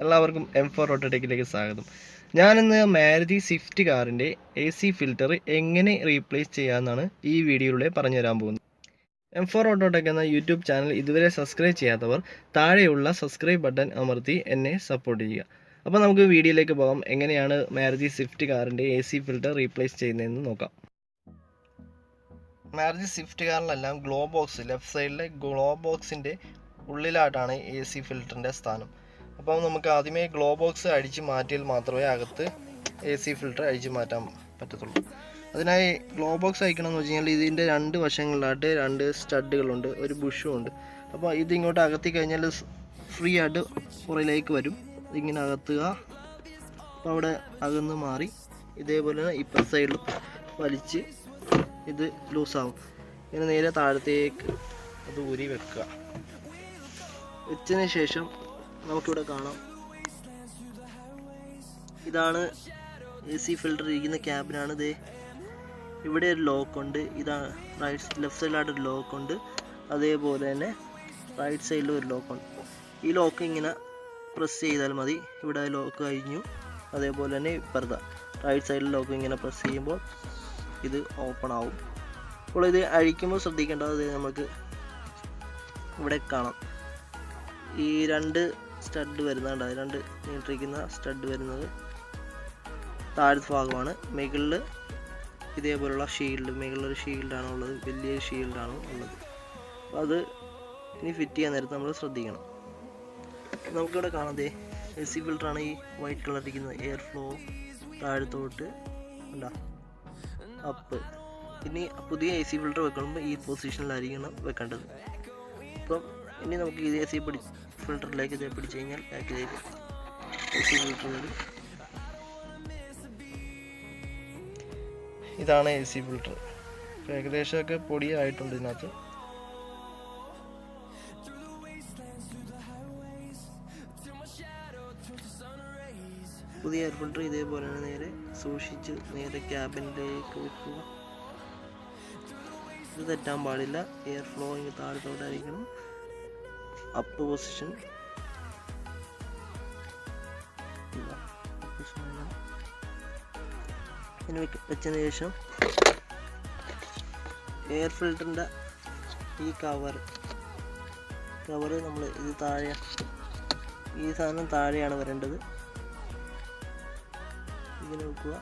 എല്ലാവർക്കും M4 ഓട്ടോടെക്കിലേക്ക് സ്വാഗതം. ഞാനിന്ന് മാരുതി സ്വിഫ്റ്റ് കാറിൻ്റെ AC ഫിൽറ്റർ എങ്ങനെ റീപ്ലേസ് ചെയ്യാമെന്നാണ് ഈ വീഡിയോയിലൂടെ പറഞ്ഞു തരാൻ പോകുന്നത്. M4 ഓട്ടോടെക് എന്ന യൂട്യൂബ് ചാനൽ ഇതുവരെ സബ്സ്ക്രൈബ് ചെയ്യാത്തവർ താഴെയുള്ള സബ്സ്ക്രൈബ് ബട്ടൺ അമർത്തി എന്നെ സപ്പോർട്ട് ചെയ്യുക. അപ്പോൾ നമുക്ക് വീഡിയോയിലേക്ക് പോകാം. എങ്ങനെയാണ് മാരുതി സ്വിഫ്റ്റ് കാറിൻ്റെ AC ഫിൽറ്റർ റീപ്ലേസ് ചെയ്യുന്നതെന്ന് നോക്കാം. മാരുതി സ്വിഫ്റ്റ് കാറിലെല്ലാം ഗ്ലോ ബോക്സ് ലെഫ്റ്റ് സൈഡിലെ ഗ്ലോ ബോക്സിൻ്റെ ഉള്ളിലായിട്ടാണ് AC ഫിൽറ്ററിൻ്റെ സ്ഥാനം. അപ്പോൾ നമുക്ക് ആദ്യമേ ഗ്ലോ ബോക്സ് അടിച്ച് മാറ്റിയാൽ മാത്രമേ അകത്ത് AC ഫിൽറ്റർ അടിച്ച് മാറ്റാൻ പറ്റത്തുള്ളൂ. അതിനായി ഗ്ലോ ബോക്സ് അയക്കണമെന്ന് വെച്ച് കഴിഞ്ഞാൽ ഇതിൻ്റെ രണ്ട് വശങ്ങളിലായിട്ട് രണ്ട് സ്റ്റഡുകളുണ്ട്, ഒരു ബുഷും ഉണ്ട്. അപ്പോൾ ഇതിങ്ങോട്ട് അകത്തി കഴിഞ്ഞാൽ ഫ്രീ ആയിട്ട് പുറയിലേക്ക് വരും. ഇതിങ്ങനെ അകത്തുക. അപ്പോൾ അവിടെ അകന്ന് മാറി ഇതേപോലെ ഇപ്പുറ സൈഡിൽ വലിച്ച് ഇത് ലൂസാവും. ഇങ്ങനെ നേരെ താഴത്തേക്ക് അത് ഊരി വെക്കുക. വെച്ചതിന് ശേഷം നമുക്കിവിടെ കാണാം, ഇതാണ് AC ഫിൽറ്റർ ഇരിക്കുന്ന ക്യാബിനാണ്. ഇത് ഇവിടെ ഒരു ലോക്കുണ്ട്. ഇതാണ് ലെഫ്റ്റ് സൈഡിലായിട്ട് ഒരു ലോക്കുണ്ട്. അതേപോലെ തന്നെ റൈറ്റ് സൈഡിലും ഒരു ലോക്കുണ്ട്. ഈ ലോക്ക് ഇങ്ങനെ പ്രസ് ചെയ്താൽ മതി. ഇവിടെ ലോക്ക് കഴിഞ്ഞു. അതേപോലെ തന്നെ ഇപ്പുറത്തെ റൈറ്റ് സൈഡിൽ ലോക്ക് ഇങ്ങനെ പ്രസ് ചെയ്യുമ്പോൾ ഇത് ഓപ്പൺ ആവും. അപ്പോൾ ഇത് അഴിക്കുമ്പോൾ ശ്രദ്ധിക്കേണ്ടത് നമുക്ക് ഇവിടെ കാണാം, ഈ രണ്ട് സ്റ്റഡ് വരുന്നുണ്ട്. രണ്ട് നീട്ടിരിക്കുന്ന സ്റ്റഡ് വരുന്നത് താഴത്തെ ഭാഗമാണ്. മുകളിൽ ഇതേപോലുള്ള ഷീൽഡ്, മുകളിലൊരു ഷീൽഡാണ് ഉള്ളത്, വലിയൊരു ഷീൽഡാണ് ഉള്ളത്. അപ്പോൾ അത് ഇനി ഫിറ്റ് ചെയ്യാൻ നേരത്ത് നമ്മൾ ശ്രദ്ധിക്കണം. നമുക്കിവിടെ കാണാതെ AC ഫിൽറ്ററാണ് ഈ വൈറ്റ് കളർ ഇരിക്കുന്നത്. എയർ ഫ്ലോ താഴത്തോട്ട് ഉണ്ടാ അപ്പ്. ഇനി പുതിയ AC ഫിൽറ്റർ വെക്കുമ്പോൾ ഈ പൊസിഷനിലായിരിക്കണം വെക്കേണ്ടത്. അപ്പം ഇനി നമുക്ക് ഈ AC ഫിൽറ്ററിലേക്ക് ഇത് പിടിച്ചു കഴിഞ്ഞാൽ ബാക്കിലേക്ക് AC ഫിൽറ്റർ വരും. ഇതാണ് AC ഫിൽറ്റർ. ഏകദേശമൊക്കെ പൊടിയായിട്ടുണ്ട് ഇതിനകത്ത്. പുതിയ എയർ ഫിൽറ്റർ ഇതേപോലെ നേരെ സൂക്ഷിച്ച് നേരെ ക്യാബിനിലേക്ക് വെക്കുക. ഇത് തെറ്റാൻ പാടില്ല. എയർ ഫ്ലോ ഇങ്ങനെ താഴത്തോട്ടായിരിക്കണം. അപ്പ് പൊസിഷൻ ഇതിന് വെച്ചതിന് ശേഷം എയർ ഫിൽറ്ററിൻ്റെ ഈ കവർ നമ്മൾ ഇത് താഴെ, ഈ സാധനം താഴെയാണ് വരേണ്ടത്. ഇങ്ങനെ വെക്കുക.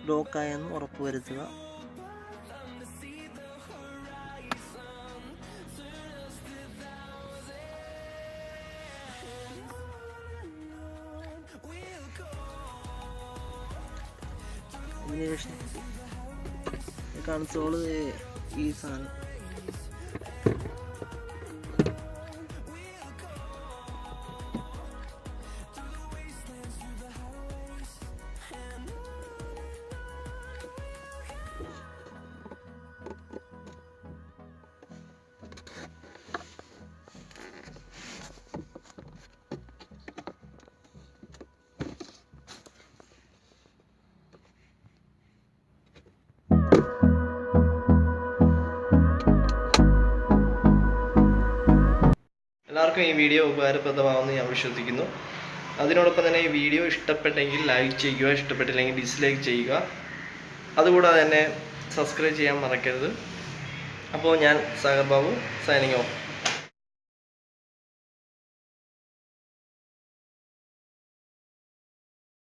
ലോക്കായെന്ന് ഉറപ്പ് വരുത്തുക. അതിനുശേഷം കൺസോള് ഈ സാധനം എല്ലാവർക്കും ഈ വീഡിയോ ഉപകാരപ്രദമാകുമെന്ന് ഞാൻ വിശ്വസിക്കുന്നു. അതിനോടൊപ്പം തന്നെ ഈ വീഡിയോ ഇഷ്ടപ്പെട്ടെങ്കിൽ ലൈക്ക് ചെയ്യുക, ഇഷ്ടപ്പെട്ടില്ലെങ്കിൽ ഡിസ്ലൈക്ക് ചെയ്യുക. അതുകൂടാതെ തന്നെ സബ്സ്ക്രൈബ് ചെയ്യാൻ മറക്കരുത്. അപ്പോൾ ഞാൻ സാഗർ ബാബു സൈനിങ് ഓഫ്.